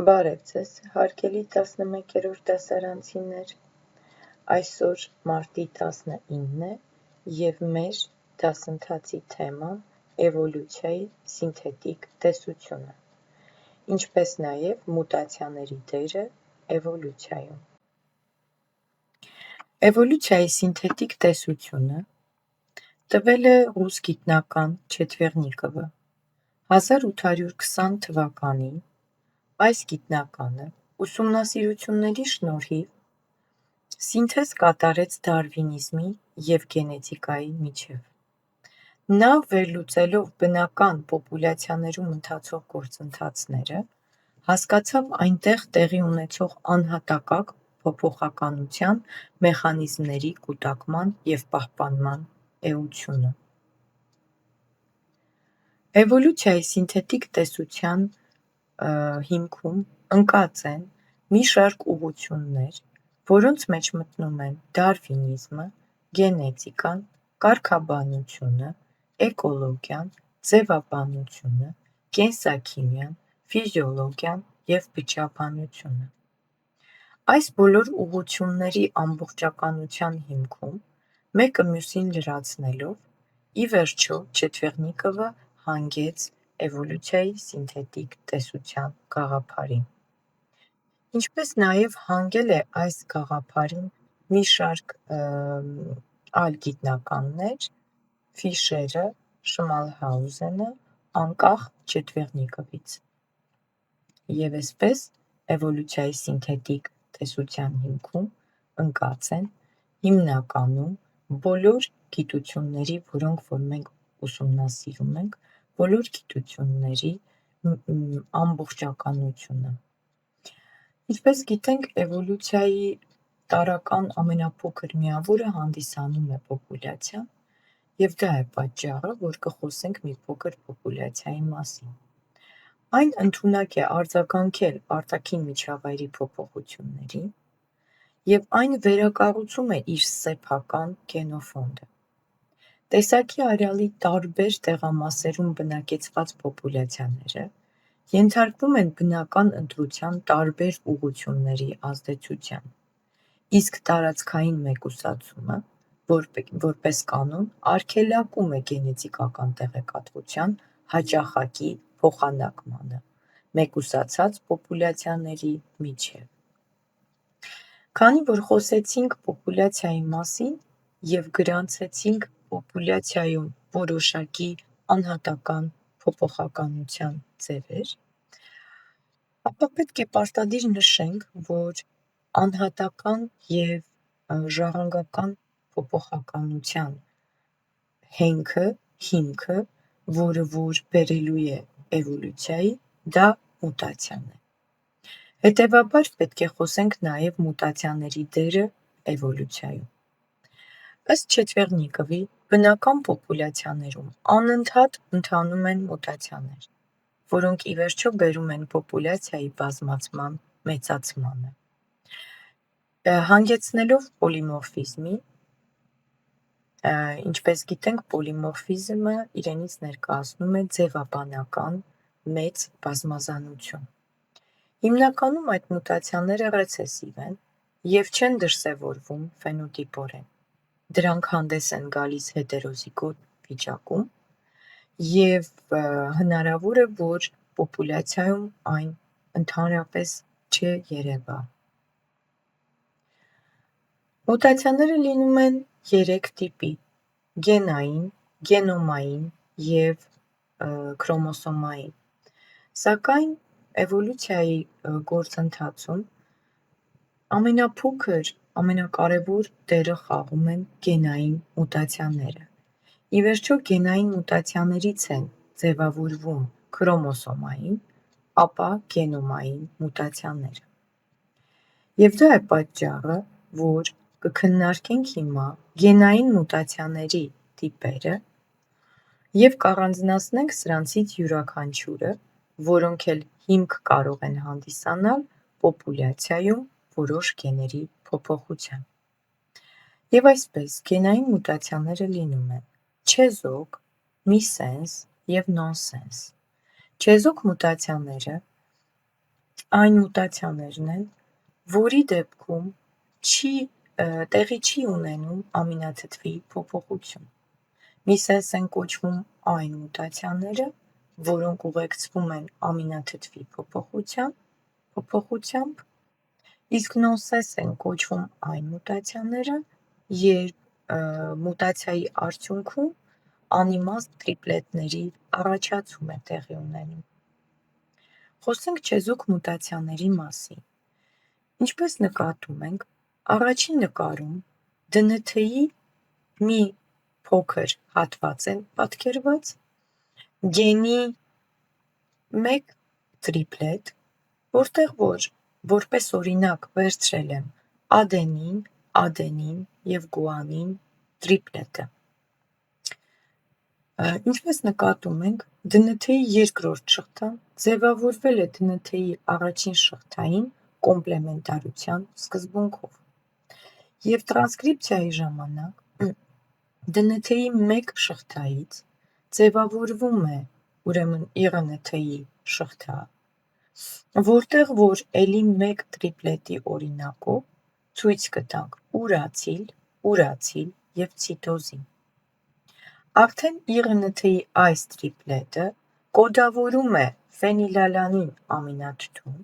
Բարև ձեզ, հարգելի 11-րդ դասարանցիներ, այսօր մարտի 19 է և մեր դասընթացի թեման էվոլյուցիայի սինթետիկ տեսությունը, ինչպես նաև մուտացիաների դերը էվոլյուցիայում։ Էվոլյուցիայի սինթետիկ տեսությունը տվել է ռուս գիտնական Չետվեռնիկովը 1820 թվականին։ Այս գիտնականը ուսումնասիրությունների շնորհիվ սինթեզ կատարեց դարվինիզմի և գենետիկայի միջև։ Նա վերլուծելով բնական պոպուլյացիաներում ընթացող գործընթացները, հասկացավ այնտեղ տեղի ունեցող անհատակակ փոփոխականության մեխանիզմների կուտակման և պահպանման էությունը։ Էվոլյուցիայի սինթետիկ տեսության հիմքում ընկած են մի շարք ուղղություններ, որոնց մեջ մտնում են դարվինիզմը, գենետիկան, կարգաբանությունը, էկոլոգիան, ձևաբանությունը, կենսաքիմիան, ֆիզիոլոգիան և բջջաբանությունը։ Այս բոլոր ուղղությունների ամբողջականության հիմքում, մեկը մյուսին լրացնելով, ի վերջո Չետվեռնիկովը հանգեց էվոլյուցիայի սինթետիկ տեսության գաղափարին։ Ինչպես նաև հանգել է այս գաղափարին մի շարք այլ գիտնականներ, Ֆիշերը, Շմալհաուզենը, անկախ Չետվեռնիկովից։ Եվ այսպես էվոլյուցիայի սինթետիկ տեսության հիմքում ընկած են հիմնականում բոլոր գիտությունների, որոնք որ մենք ուսումնասիրում ենք, բոլոր գիտությունների ամբողջականությունը։ Ինչպես գիտենք, էվոլյուցիայի տարրական ամենափոքր միավորը հանդիսանում է պոպուլյացիան, և դա է պատճառը, որ կխոսենք մի փոքր պոպուլյացիայի մասին։ Այն ընդունակ է արձագանքել արտաքին միջավայրի փոփոխություններին, և այն վերակառուցում է իր սեփական գենոֆոնդը։ Տեսակի արյալի տարբեր տեղամասերում բնակեցված պոպուլյացիաները ենթարկվում են բնական ընտրության տարբեր ուղղությունների ազդեցության, իսկ տարածքային մեկուսացումը, որպես կանոն, արգելակում է գենետիկական տեղեկատվության հաճախակի փոխանակմանը մեկուսացած պոպուլյացիաների միջև։ Քանի որ խոսեցինք պոպուլյացիայի մասին և գրանցեցինք պոպուլյացիայում որոշակի անհատական փոփոխականության ձևեր, ապա պետք է պարտադիր նշենք, որ անհատական և ժառանգական փոփոխականության հիմքը, որը որ բերելու է էվոլյուցիայի, դա մուտացիան է։ Հետևաբար պետք է խոսենք նաև մուտացիաների դերը էվոլյուցիայում։ Ըստ Չետվեռնիկովի, բնական պոպուլյացիաներում անընդհատ ընթանում են մուտացիաներ, որոնք ի վերջո բերում են պոպուլյացիայի բազմացման մեծացմանը, հանգեցնելով պոլիմորֆիզմի։ Ինչպես գիտենք, պոլիմորֆիզմը իրենից ներկայացնում է ձևաբանական մեծ բազմազանություն։ Հիմնականում այդ մուտացիաները ռեցեսիվ են և չեն դրսևորվում ֆենոտիպորեն։ Դրանք հանդես են գալիս հետերոզիգոտ վիճակում, և հնարավոր է, որ պոպուլյացիայում այն ընդհանրապես չերևա։ Մուտացիաները լինում են 3 տիպի՝ գենային, գենոմային և քրոմոսոմային, սակայն էվոլյուցիայի գործընթացում ամենափոքր, ամենակարևոր դերը խաղում են գենային մուտացիաները։ Ի վերջո գենային մուտացիաներից են ձևավորվում քրոմոսոմային, ապա գենոմային մուտացիաները։ Եվ դա է պատճառը, որ կքննարկենք հիմա գենային մուտացիաների տիպերը և կառանձնացնենք սրանցից յուրաքանչյուրը, որոնք էլ հիմք կարող են հանդիսանալ պոպուլյացիայում որոշ գեների փոփոխության։ Եվ այսպես, գենային մուտացիաները լինում են չեզոք, միսենս և նոնսենս։ Չեզոք մուտացիաները այն մուտացիաներն են, որի դեպքում տեղի չի ունենում ամինաթթվի փոփոխություն։ Միսենս են կոչվում այն մուտացիաները, որոնք ուղեկցվում են ամինաթթվի փոփոխությամբ, իսկ նոնսենս են կոչվում այն մուտացիաները, երբ մուտացիայի արդյունքում անիմաստ տրիպլետների առաջացում է տեղի ունենում։ Խոսենք չեզոք մուտացիաների մասին։ Ինչպես նկատում ենք, առաջին նկարում ԴՆԹ-ի մի փոքր հատված է պատկերված, գենի մեկ տրիպլետ, որտեղ որպես օրինակ վերցրել եմ ադենին, ադենին և գուանին տրիպլետը։ Ինչպես նկատում ենք, ԴՆԹ-ի երկրորդ շղթան ձևավորվել է ԴՆԹ-ի առաջին շղթային կոմպլեմենտարության սկզբունքով, և տրանսկրիպցիայի ժամանակ ԴՆԹ-ի մեկ շղթայից ձևավորվում է ԻՂՆԹ-ի շղթա, որտեղ որ էլի մեկ տրիպլետի օրինակով ցույց կտանք ուրացիլ, ուրացիլ և ցիտոզին։ Արդեն ԻՂՆԹ-ի այս տրիպլետը կոդավորում է ֆենիլալանին ամինաթթուն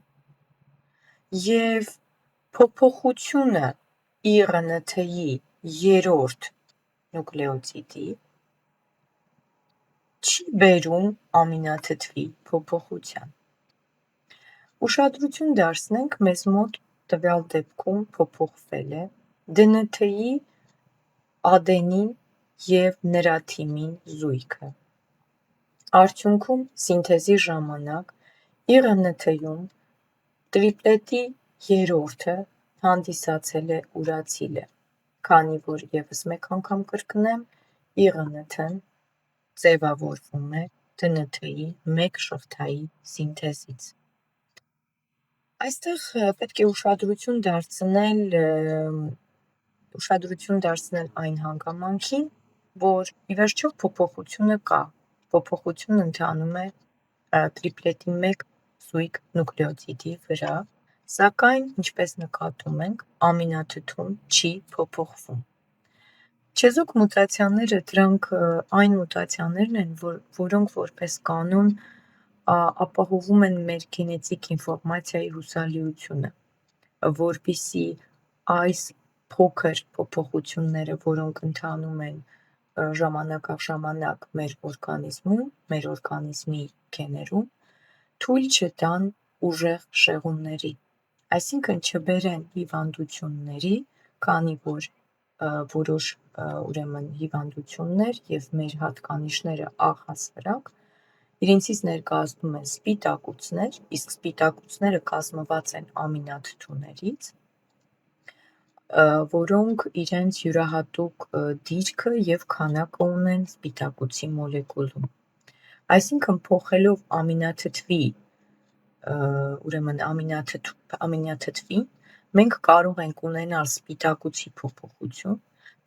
և փոփոխությունը ԻՂՆԹ-ի երրորդ նուկլեոտիդի չի բերում ամինաթթվի փոփոխության։ Ուշադրություն դարձնենք, մեզ մոտ տվյալ դեպքում փոփոխվել է ԴՆԹ-ի ադենին և նրա թիմին զույգը։ Արդյունքում սինթեզի ժամանակ ԻՂՆԹ-ում տրիպլետի երրորդը հանդիսացել է ուրացիլը, քանի որ ևս մեկ անգամ կրկնեմ, ԻՂՆԹ-ն ձևավորվում է ԴՆԹ-ի մեկ շղթայի սինթեզից։ Այստեղ պետք է ուշադրություն դարձնել այն հանգամանքին, որ ի վերջո փոփոխությունը կա, փոփոխությունն ընթանում է տրիպլետի մեկ զույգ նուկլեոտիդի վրա, սակայն, ինչպես նկատում ենք, ամինաթթուն չի փոփոխվում։ Չեզոք մուտացիաները դրանք այն մուտացիաներն են, որոնք որպես կանոն ապահովում են մեր գենետիկ ինֆորմացիայի հուսալիությունը, որպեսզի այս փոքր փոփոխությունները, որոնք ընթանում են ժամանակ առ ժամանակ մեր օրգանիզմի գեներում, թույլ չտան ուժեղ շեղումների, այսինքն չբերեն հիվանդությունների, քանի որ որոշ հիվանդություններ և մեր հատկանիշները առհասարակ իրենցից ներկայացնում են սպիտակուցներ, իսկ սպիտակուցները կազմված են ամինաթթուներից, որոնք իրենց յուրահատուկ դիրքը և քանակը ունեն սպիտակուցի մոլեկուլում։ Այսինքն փոխելով ամինաթթվին, մենք կարող ենք ունենալ սպիտակուցի փոփոխություն,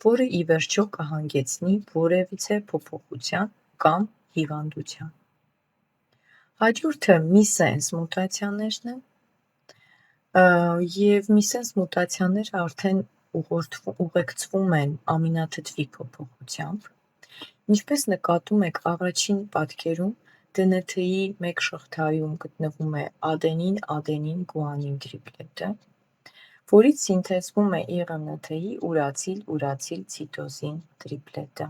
որը ի վերջո կհանգեցնի որևիցե փոփոխության կամ հիվանդության։ Հաջորդը միսենս մուտացիաներն են, և միսենս մուտացիաները արդեն ուղեկցվում են ամինաթթվի փոփոխությամբ։ Ինչպես նկատում եք առաջին պատկերում, ԴՆԹ-ի մեկ շղթայում գտնվում է ադենին, ադենին, գուանին տրիպլետը, որից սինթեզվում է ԻՂՆԹ-ի ուրացիլ, ուրացիլ, ցիտոզին տրիպլետը։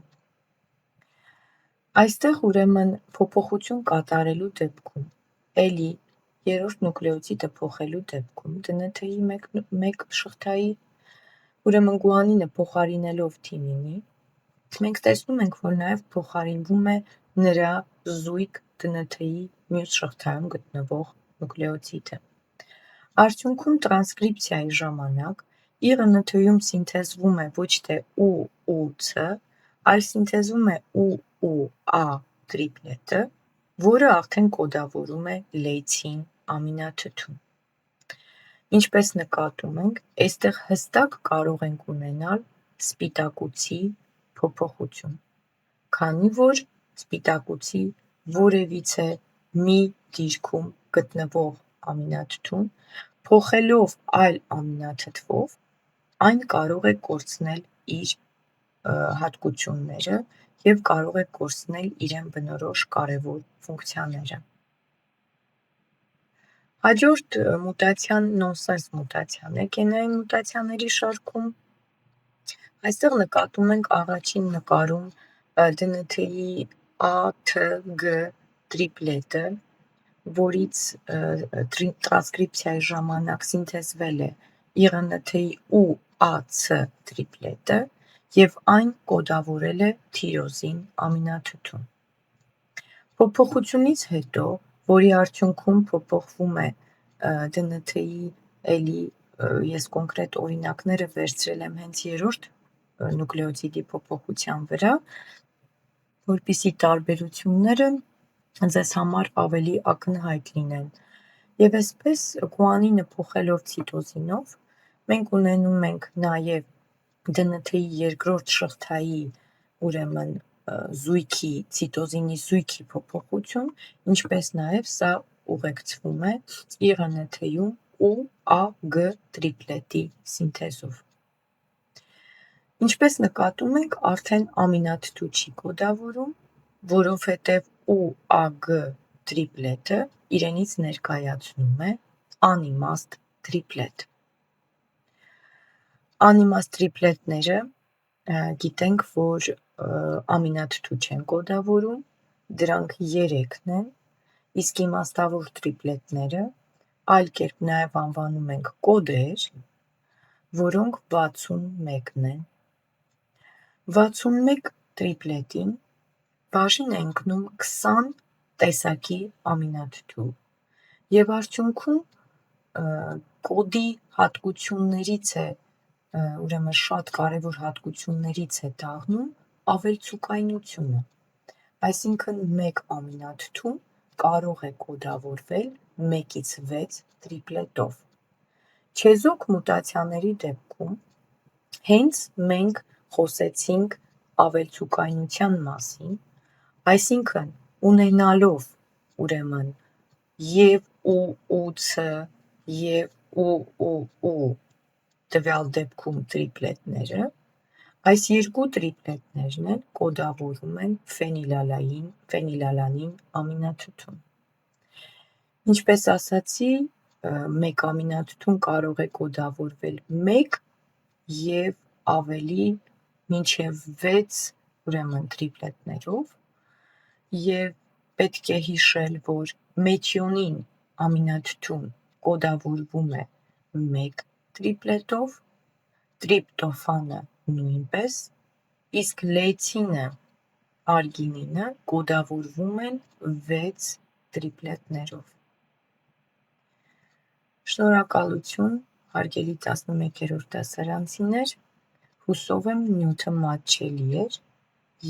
Այստեղ փոփոխություն կատարելու դեպքում, էլի երրորդ նուկլեոտիդը փոխելու դեպքում ԴՆԹ-ի մեկ շղթայի, գուանինը փոխարինելով թիմինի, մենք տեսնում ենք, որ նաև փոխարինվում է նրա զույգ ԴՆԹ-ի մյուս շղթայում գտնվող նուկլեոտիդը։ Արդյունքում տրանսկրիպցիայի ժամանակ ԻՂՆԹ-ում սինթեզվում է ոչ թե ՈՒ/Ց, այլ սինթեզվում է ՈՒ/Ա տրիպլետը, որը արդեն կոդավորում է լեյցին ամինաթթուն։ Ինչպես նկատում ենք, այստեղ հստակ կարող ենք ունենալ սպիտակուցի փոփոխություն, քանի որ սպիտակուցի որևիցե մի դիրքում գտնվող ամինաթթուն, փոխելով այլ ամինաթթվով, այն կարող է կորցնել իր հատկությունները և կարող է կորցնել իրեն բնորոշ կարևոր ֆունկցիաները։ Հաջորդ մուտացիան նոնսենս մուտացիան է գենային մուտացիաների շարքում։ Այստեղ նկատում ենք առաջին նկարում DNT-ի A-T-G տրիպլետը, որից տրանսկրիպցիայի ժամանակ սինթեզվել է IRNT-ի U-AC տրիպլետը և այն կոդավորել է թիրոզին ամինաթթուն։ Փոփոխությունից հետո, որի արդյունքում փոփոխվում է DNT-ի էլի, ես կոնկրետ օրինակները վերցրել եմ հենց երրորդ նուկլեոտիդի փոփոխության վրա, որպեսզի տարբերությունները ձեզ համար ավելի ակնհայտ լինեն։ Եվ այսպես գուանինը փոխելով ցիտոզինով, մենք ունենում ենք նաև DNT-ի երկրորդ շղթայի, ուրեմն զույգի, ցիտոզինի զույգի փոփոխություն, ինչպես նաև սա ուղեկցվում է IRNT-ում U-A-G տրիպլետի սինթեզով։ Ինչպես նկատում ենք, արդեն ամինաթթու չի կոդավորում, որովհետև U-A-G տրիպլետը իրենից ներկայացնում է անիմաստ տրիպլետ։ Անիմաստ տրիպլետները գիտենք, որ ամինաթթու չեն կոդավորում, դրանք 3-ն են, իսկ իմաստավոր տրիպլետները այլ կերպ նաև անվանում ենք կոդեր, որոնք 61 են։ 61 տրիպլետին բաժին է ընկնում 20 տեսակի ամինաթթու և արդյունքում կոդի հատկություններից է, ուրեմն շատ կարևոր հատկություններից է դառնում ավելցուկայնությունը, այսինքն մեկ ամինաթթուն կարող է կոդավորվել 1-ից 6 տրիպլետով։ Չեզոք մուտացիաների դեպքում հենց մենք խոսեցինք ավելցուկայնության մասին, այսինքն ունենալով ուրեմն և UUC և UUU տվյալ դեպքում տրիպլետները, այս երկու տրիպլետներն էլ կոդավորում են ֆենիլալանին ամինաթթուն։ Ինչպես ասացի, մեկ ամինաթթուն կարող է կոդավորվել 1 և ավելի մինչև 6 ուրեմն տրիպլետներով և պետք է հիշել, որ մեթիոնին ամինաթթուն կոդավորվում է 1 տրիպլետով, տրիպտոֆանը նույնպես, իսկ լեյցինը, արգինինը կոդավորվում են 6 տրիպլետներով։ Շնորհակալություն, հարգելի 11-րդ դասարանցիներ, հուսով եմ նյութը մատչելի էր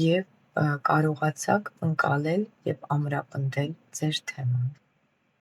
և կարողացաք ընկալել և ամրապնդել ձեր թեման։